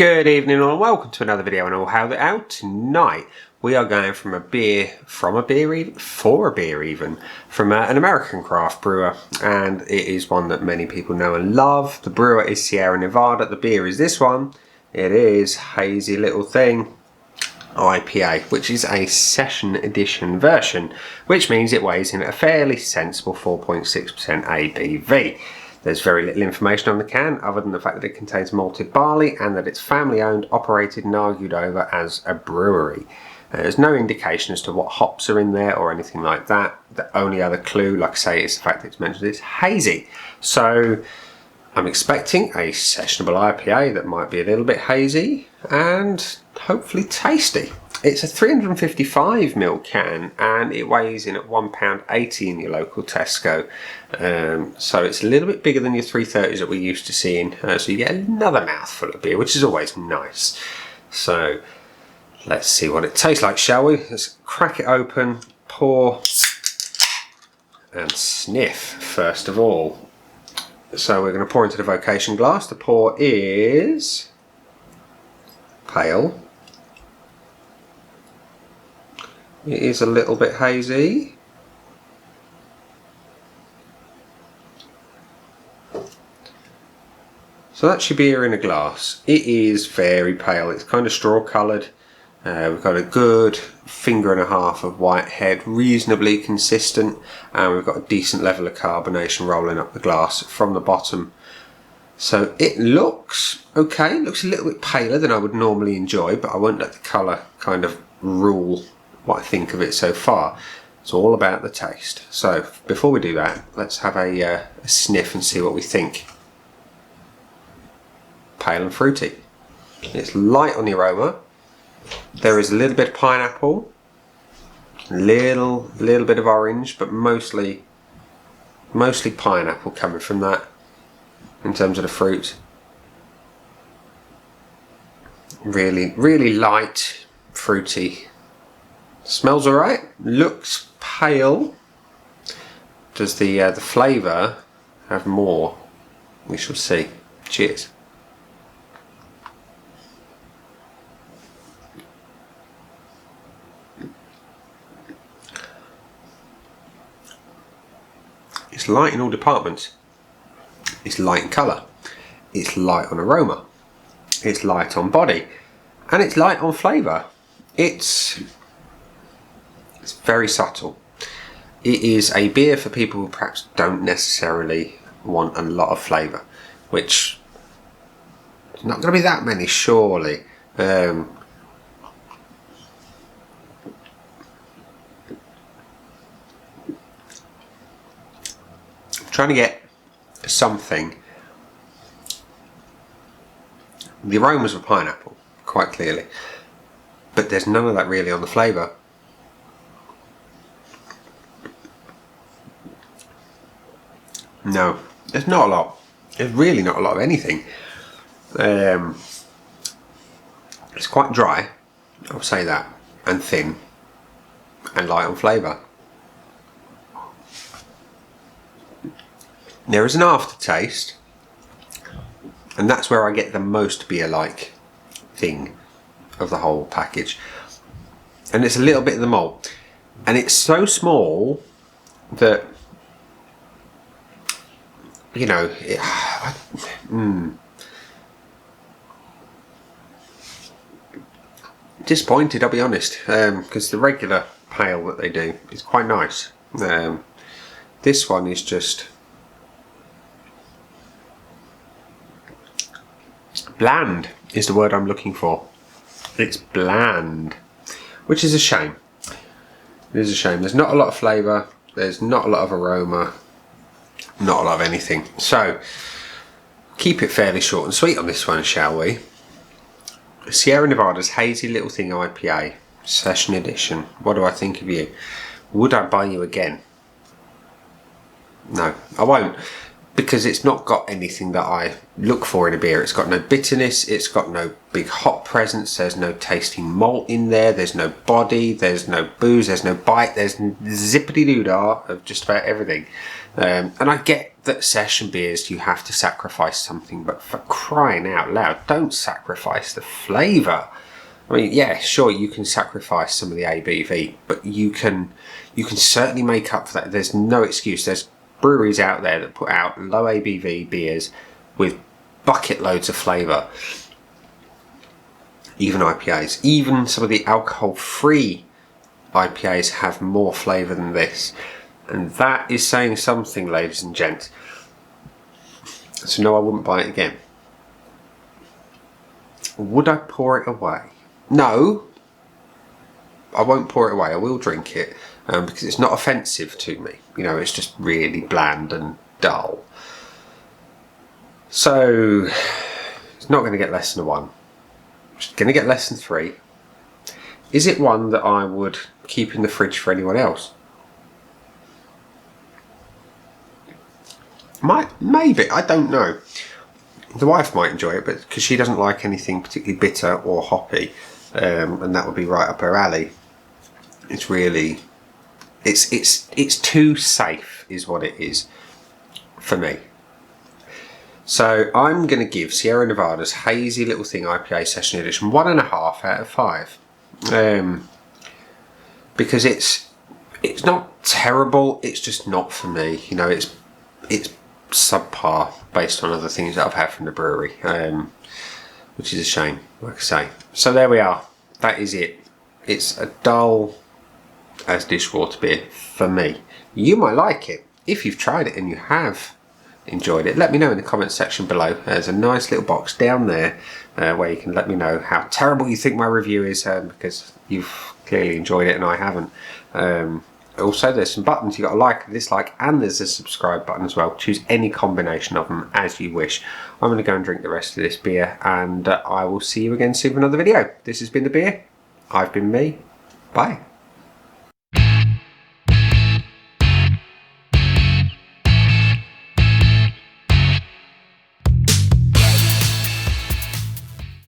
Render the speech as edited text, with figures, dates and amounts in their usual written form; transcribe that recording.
Good evening all and welcome to another video and all how they're out. Tonight we are going from a beer, for a beer even, from an American craft brewer, and it is one that many people know and love. The brewer is Sierra Nevada, the beer is this one. It is Hazy Little Thing IPA, which is a session edition version, which means it weighs in at a fairly sensible 4.6% ABV. There's very little information on the can other than the fact that it contains malted barley and that it's family owned, operated and argued over as a brewery. There's no indication as to what hops are in there or anything like that. The only other clue, like I say, is the fact that it's mentioned it's hazy. So I'm expecting a sessionable IPA that might be a little bit hazy and hopefully tasty. It's a 355ml can and it weighs in at £1.80 in your local Tesco. So it's a little bit bigger than your 330s that we're used to seeing. So you get another mouthful of beer, which is always nice. So let's see what it tastes like, shall we? Let's crack it open, pour and sniff first of all. So we're going to pour into the vocation glass. The pour is pale. It is a little bit hazy. So that's your beer in a glass. It is very pale. It's kind of straw coloured. We've got a good finger and a half of white head, reasonably consistent, and we've got a decent level of carbonation rolling up the glass from the bottom. So it looks okay. It looks a little bit paler than I would normally enjoy, but I won't let the colour kind of rule what I think of it so far. It's all about the taste. So before we do that, let's have a sniff and see what we think. Pale and fruity. It's light on the aroma. There is a little bit of pineapple, little bit of orange, but mostly pineapple coming from that in terms of the fruit. Really light, fruity. Smells alright, looks pale. Does the flavour have more? We shall see. Cheers. It's light in all departments. It's light in colour. It's light on aroma. It's light on body. And it's light on flavour. It's very subtle. It is a beer for people who perhaps don't necessarily want a lot of flavour, which is not going to be that many, surely. Trying to get something. The aromas of pineapple, quite clearly, but there's none of that really on the flavour. No, there's not a lot. There's really not a lot of anything. It's quite dry, I'll say that, and thin, and light on flavour. There is an aftertaste, and that's where I get the most beer-like thing of the whole package. And it's a little bit of the malt, and it's so small that, you know, disappointed, I'll be honest, because the regular pale that they do is quite nice. This one is just bland is the word I'm looking for. It's bland, which is a shame. It is a shame. There's not a lot of flavour. There's not a lot of aroma. Not a lot of anything. So keep it fairly short and sweet on this one, shall we? Sierra Nevada's Hazy Little Thing IPA, Session Edition. What do I think of you? Would I buy you again? No, I won't. Because it's not got anything that I look for in a beer. It's got no bitterness, it's got no big hop presence, there's no tasty malt in there, there's no body, there's no booze, there's no bite, there's zippity-doo-dah of just about everything. And I get that session beers you have to sacrifice something, but for crying out loud, don't sacrifice the flavour. I mean, yeah, sure, you can sacrifice some of the ABV, but you can certainly make up for that. There's no excuse. There's breweries out there that put out low ABV beers with bucket loads of flavour. Even IPAs, even some of the alcohol-free IPAs have more flavour than this. And that is saying something, ladies and gents. So no, I wouldn't buy it again. Would I pour it away? No, I won't pour it away. I will drink it because it's not offensive to me. You know, it's just really bland and dull. So it's not going to get less than a 1. It's going to get less than 3. Is it one that I would keep in the fridge for anyone else? Maybe, I don't know. The wife might enjoy it, but because she doesn't like anything particularly bitter or hoppy, and that would be right up her alley. It's really, it's too safe, is what it is for me. So I'm going to give Sierra Nevada's Hazy Little Thing IPA Session Edition 1.5 out of 5, because it's not terrible. It's just not for me. You know, it's subpar based on other things that I've had from the brewery, which is a shame, like I say. So there we are. That is it. It's a dull as dishwater beer for me. You might like it. If you've tried it and you have enjoyed it, let me know in the comments section below. There's a nice little box down there where you can let me know how terrible you think my review is, because you've clearly enjoyed it and I haven't. Also, there's some buttons. You've got a like, a dislike, and there's a subscribe button as well. Choose any combination of them as you wish. I'm going to go and drink the rest of this beer, and I will see you again soon for another video. This has been The Beer. I've been me. Bye.